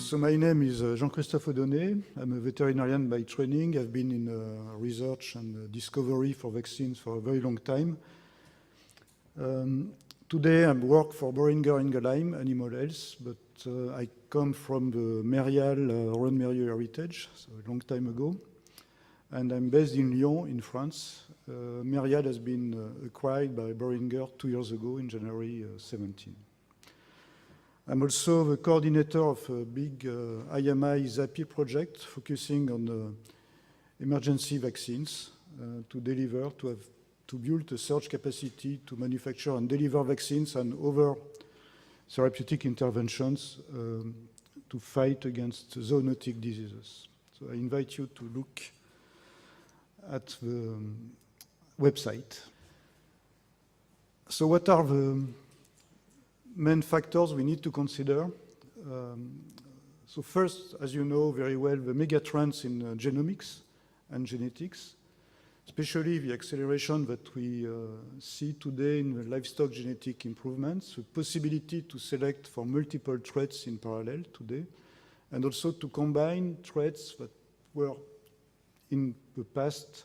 So my name is Jean-Christophe Odonnet. I'm a veterinarian by training. I've been in research and discovery for vaccines for a very long time. Today I work for Boehringer Ingelheim Animal Health, but I come from the Merial Rhône-Mérieux heritage, so a long time ago. And I'm based in Lyon, in France. Merial has been acquired by Boehringer 2 years ago in January 17. I'm also the coordinator of a big IMI ZAPI project focusing on emergency vaccines to deliver, to build a surge capacity to manufacture and deliver vaccines and other therapeutic interventions to fight against zoonotic diseases. So I invite you to look at the website. So what are the main factors we need to consider? So first, as you know very well, the megatrends in genomics and genetics, especially the acceleration that we see today in the livestock genetic improvements, the possibility to select for multiple traits in parallel today, and also to combine traits that were in the past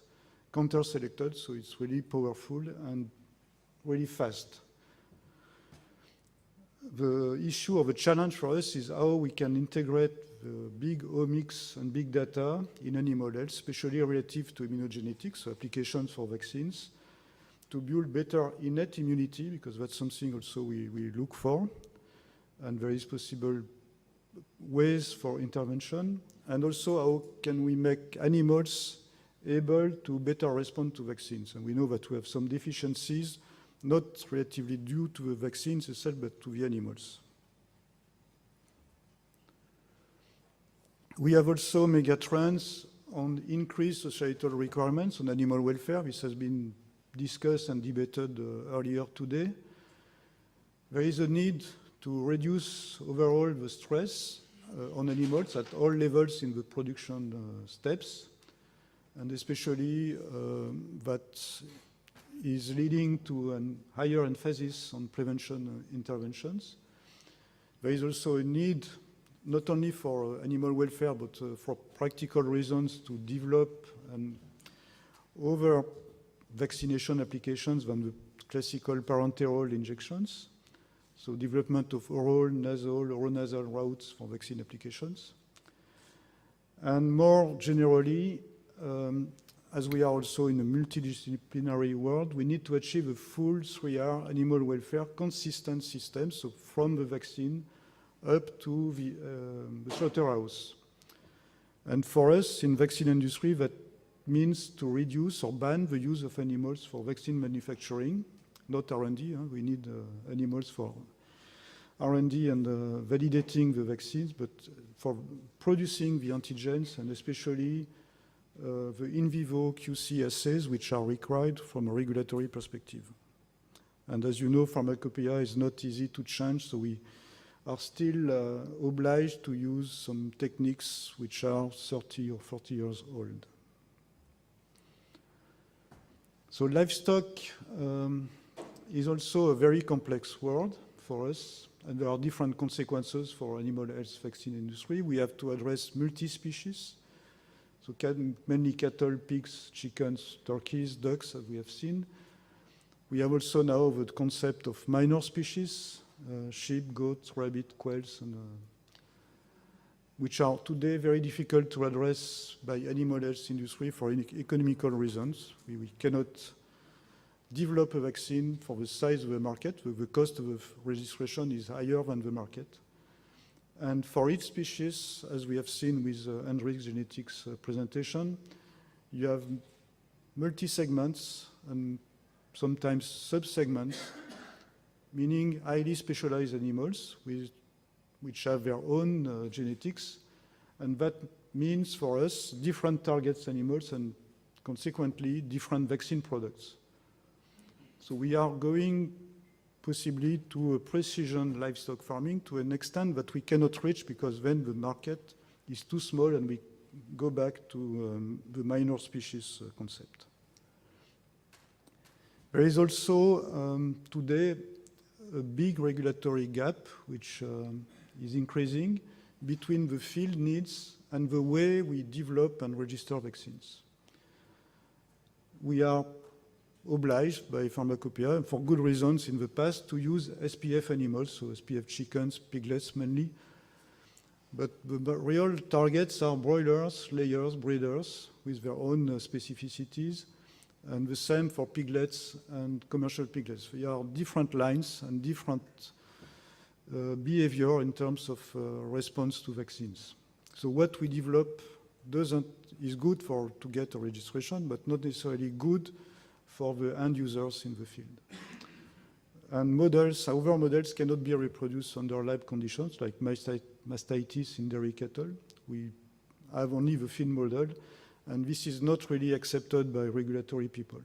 counter-selected, so it's really powerful and really fast. The issue of a challenge for us is how we can integrate the big omics and big data in animal health, especially relative to immunogenetics, so applications for vaccines, to build better innate immunity, because that's something also we look for, and there is possible ways for intervention, and also how can we make animals able to better respond to vaccines. And we know that we have some deficiencies not relatively due to the vaccines itself, but to the animals. We have also megatrends on increased societal requirements on animal welfare. This has been discussed and debated earlier today. There is a need to reduce overall the stress on animals at all levels in the production steps, and especially that is leading to a higher emphasis on prevention interventions. There is also a need not only for animal welfare, but for practical reasons to develop other vaccination applications than the classical parenteral injections. So development of oral, nasal, oronasal routes for vaccine applications. And more generally, as we are also in a multidisciplinary world, we need to achieve a full 3R animal welfare consistent system, so from the vaccine up to the slaughterhouse. And for us in vaccine industry, that means to reduce or ban the use of animals for vaccine manufacturing, not R&D. We need animals for R&D and validating the vaccines, but for producing the antigens and especially the in vivo QC assays, which are required from a regulatory perspective. And as you know, pharmacopoeia is not easy to change, so we are still obliged to use some techniques which are 30 or 40 years old. So livestock is also a very complex world for us, and there are different consequences for animal health vaccine industry. We have to address multi-species, so mainly cattle, pigs, chickens, turkeys, ducks, as we have seen. We have also now the concept of minor species, sheep, goats, rabbit, quails, and, which are today very difficult to address by animal health industry for economical reasons. We cannot develop a vaccine for the size of the market. The cost of the registration is higher than the market. And for each species, as we have seen with Hendrik's genetics presentation, you have multi-segments and sometimes sub-segments, meaning highly specialized animals which have their own genetics. And that means for us different targets animals and consequently different vaccine products. So we are going possibly to a precision livestock farming to an extent that we cannot reach, because then the market is too small and we go back to the minor species concept. There is also today a big regulatory gap which is increasing between the field needs and the way we develop and register vaccines. We are obliged by Pharmacopoeia, for good reasons in the past, to use SPF animals, so SPF chickens, piglets mainly. But the real targets are broilers, layers, breeders, with their own specificities, and the same for piglets and commercial piglets. They are different lines and different behavior in terms of response to vaccines. So what we develop is good to get a registration, but not necessarily good for the end users in the field. And other models cannot be reproduced under lab conditions, like mastitis in dairy cattle. We have only the field model, and this is not really accepted by regulatory people.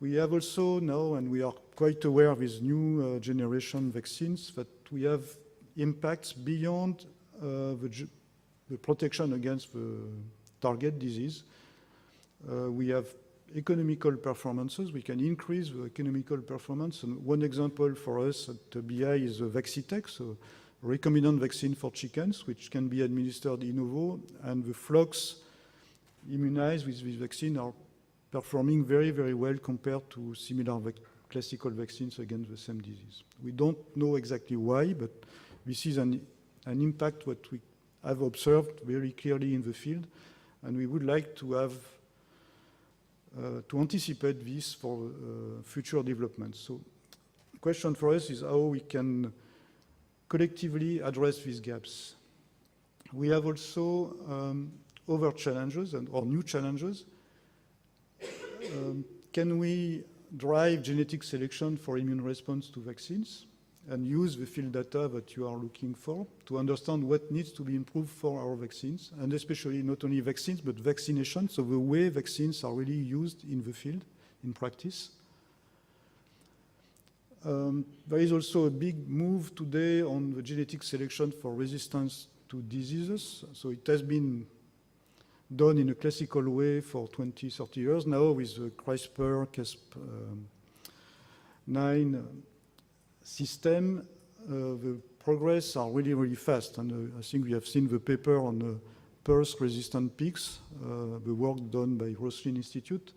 We have also now, and we are quite aware with new generation vaccines, that we have impacts beyond the protection against the target disease. We have economical performances. We can increase the economical performance. And one example for us at BI is Vaccitech, so recombinant vaccine for chickens, which can be administered in vivo, and the flocks immunized with this vaccine are performing very, very well compared to similar classical vaccines against the same disease. We don't know exactly why, but this is an impact what we have observed very clearly in the field, and we would like to have to anticipate this for future developments. So the question for us is how we can collectively address these gaps. We have also other challenges or new challenges. Can we drive genetic selection for immune response to vaccines and use the field data that you are looking for to understand what needs to be improved for our vaccines, and especially not only vaccines, but vaccination, so the way vaccines are really used in the field, in practice. There is also a big move today on the genetic selection for resistance to diseases. So it has been done in a classical way for 20, 30 years. Now with the CRISPR-Cas9 system, the progress are really, really fast. And I think we have seen the paper on the PRRS-resistant pigs, the work done by Roslin Institute.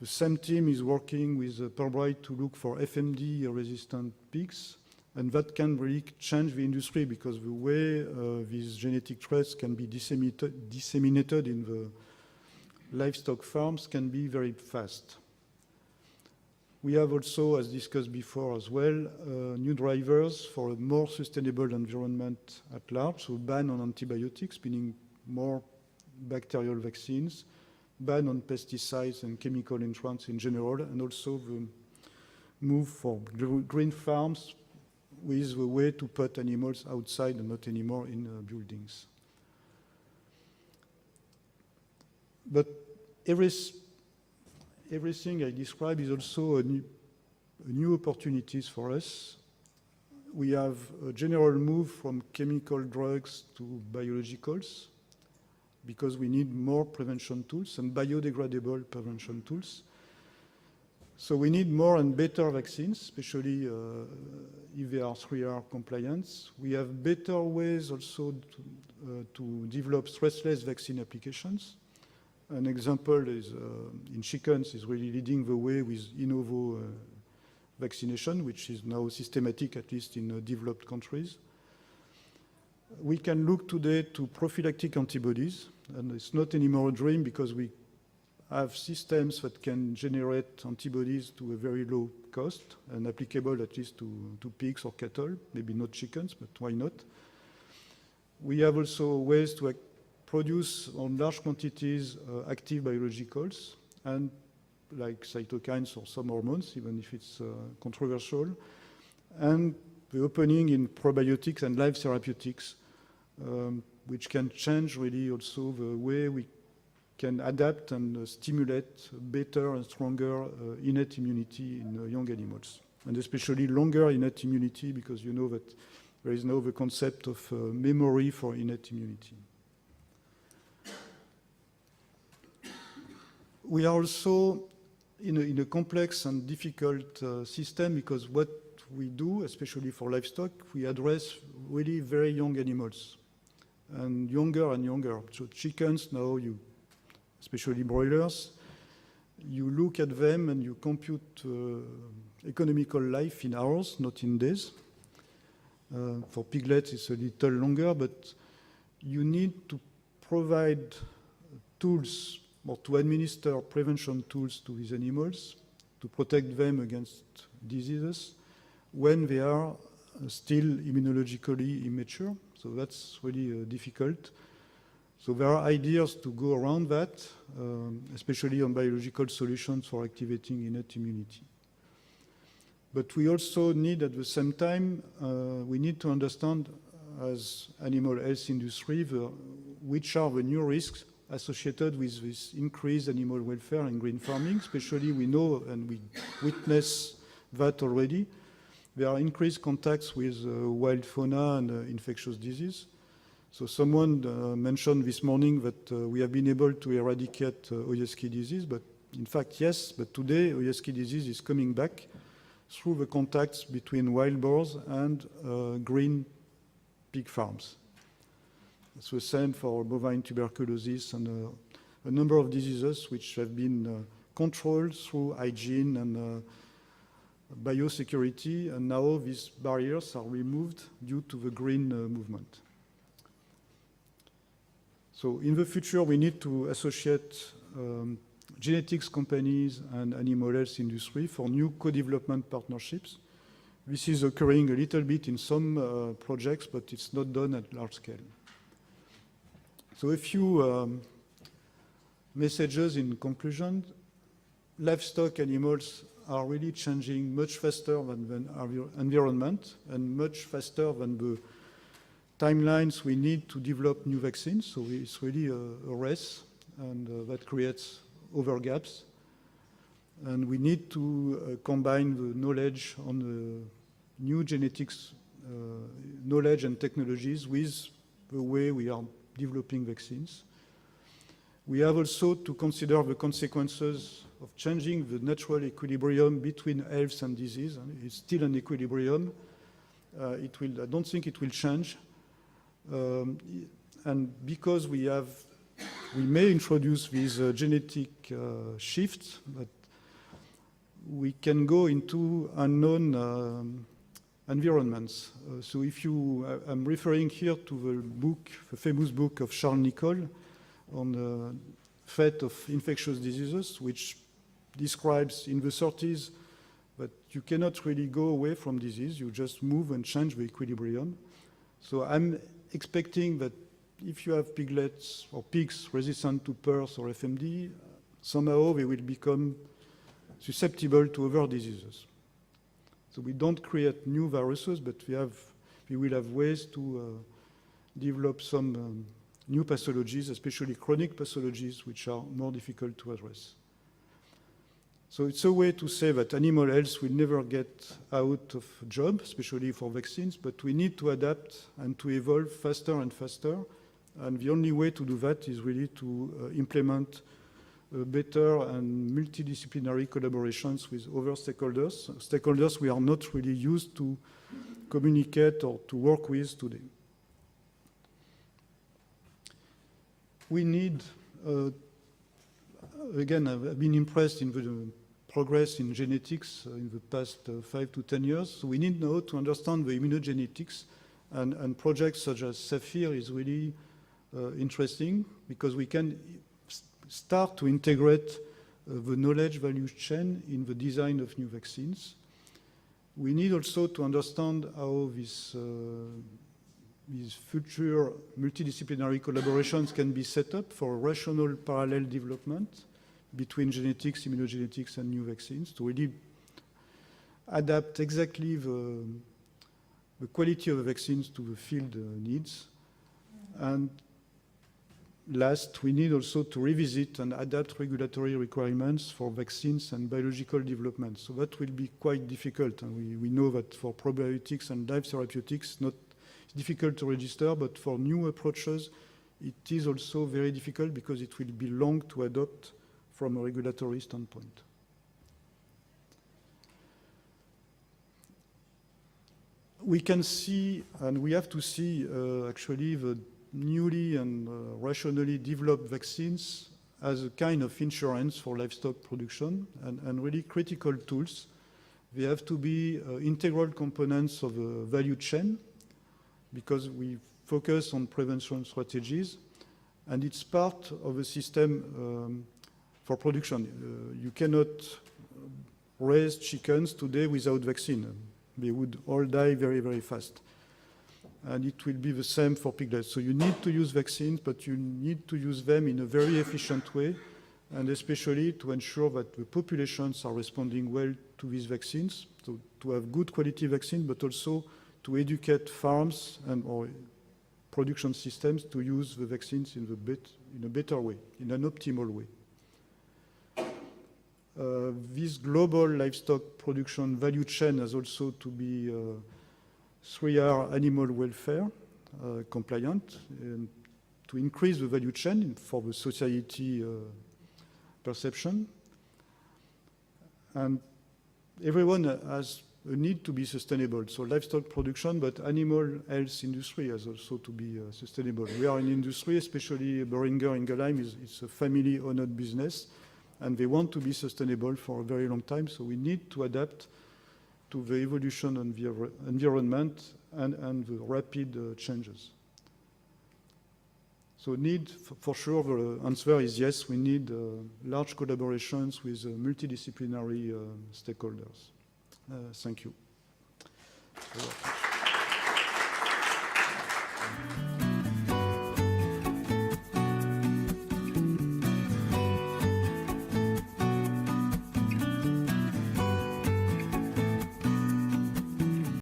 The same team is working with Pirbright to look for FMD-resistant pigs, and that can really change the industry because the way these genetic traits can be disseminated in the livestock farms can be very fast. We have also, as discussed before as well, new drivers for a more sustainable environment at large, so ban on antibiotics, meaning more bacterial vaccines, ban on pesticides and chemical entrants in general, and also the move for green farms with the way to put animals outside and not anymore in buildings. But everything I describe is also a new opportunities for us. We have a general move from chemical drugs to biologicals because we need more prevention tools and biodegradable prevention tools. So we need more and better vaccines, especially if they are 3R compliant. We have better ways also to develop stressless vaccine applications. An example is in chickens is really leading the way with in vivo vaccination, which is now systematic, at least in developed countries. We can look today to prophylactic antibodies, and it's not anymore a dream because we have systems that can generate antibodies to a very low cost and applicable at least to pigs or cattle, maybe not chickens, but why not? We have also ways to produce on large quantities active biologicals, and like cytokines or some hormones, even if it's controversial, and the opening in probiotics and live therapeutics, which can change really also the way we can adapt and stimulate better and stronger innate immunity in young animals, and especially longer innate immunity, because you know that there is now the concept of memory for innate immunity. We are also in a complex and difficult system because what we do, especially for livestock, we address really very young animals and younger. So chickens now, especially broilers, you look at them and you compute economical life in hours, not in days. For piglets, it's a little longer, but you need to provide tools or to administer prevention tools to these animals to protect them against diseases when they are still immunologically immature. So that's really difficult. So there are ideas to go around that, especially on biological solutions for activating innate immunity. But we also need, at the same time, we need to understand, as animal health industry, which are the new risks associated with this increased animal welfare and green farming. Especially we know and we witness that already. There are increased contacts with wild fauna and infectious disease. So someone mentioned this morning that we have been able to eradicate Oyesky disease, but in fact, yes, but today Oyesky disease is coming back through the contacts between wild boars and green pig farms. It's the same for bovine tuberculosis and a number of diseases which have been controlled through hygiene and biosecurity, and now these barriers are removed due to the green movement. So in the future, we need to associate genetics companies and animal health industry for new co-development partnerships. This is occurring a little bit in some projects, but it's not done at large scale. So a few messages in conclusion. Livestock animals are really changing much faster than our environment and much faster than the timelines we need to develop new vaccines. So it's really a race, and that creates overgaps. And we need to combine the knowledge on the new genetics knowledge and technologies with the way we are developing vaccines. We have also to consider the consequences of changing the natural equilibrium between health and disease. It's still an equilibrium. I don't think it will change. And because we may introduce these genetic shifts, but we can go into unknown environments. So I'm referring here to the famous book of Charles Nicholl on the fate of infectious diseases, which describes in the 30s that you cannot really go away from disease, you just move and change the equilibrium. So I'm expecting that if you have piglets or pigs resistant to PRRS or FMD, somehow they will become susceptible to other diseases. So we don't create new viruses, but we will have ways to develop some new pathologies, especially chronic pathologies, which are more difficult to address. So it's a way to say that animal health will never get out of a job, especially for vaccines, but we need to adapt and to evolve faster and faster. And the only way to do that is really to implement better and multidisciplinary collaborations with other stakeholders we are not really used to communicate or to work with today. We need, again, I've been impressed in the progress in genetics in the past 5 to 10 years. So we need now to understand the immunogenetics, and projects such as SAPHIR is really interesting because we can start to integrate the knowledge value chain in the design of new vaccines. We need also to understand how these future multidisciplinary collaborations can be set up for rational parallel development between genetics, immunogenetics, and new vaccines to really adapt exactly the quality of the vaccines to the field needs. And last, we need also to revisit and adapt regulatory requirements for vaccines and biological development. So that will be quite difficult. And we know that for probiotics and live therapeutics, it's difficult to register, but for new approaches, it is also very difficult because it will be long to adopt from a regulatory standpoint. we can see, and we have to see, actually, the newly and rationally developed vaccines as a kind of insurance for livestock production and really critical tools. They have to be integral components of a value chain because we focus on prevention strategies, and it's part of a system for production. You cannot raise chickens today without vaccine. They would all die very, very fast. And it will be the same for piglets. So you need to use vaccines, but you need to use them in a very efficient way, and especially to ensure that the populations are responding well to these vaccines, so to have good quality vaccine, but also to educate farms and or production systems to use the vaccines in a better way, in an optimal way. This global livestock production value chain has also to be 3R animal welfare compliant, and to increase the value chain for the society perception. And everyone has a need to be sustainable. So livestock production, but animal health industry has also to be sustainable. We are in industry, especially Boehringer Ingelheim, it's a family-owned business, and they want to be sustainable for a very long time. So we need to adapt to the evolution of the environment and the rapid changes. So need, for sure, the answer is yes, we need large collaborations with multidisciplinary stakeholders. Thank you.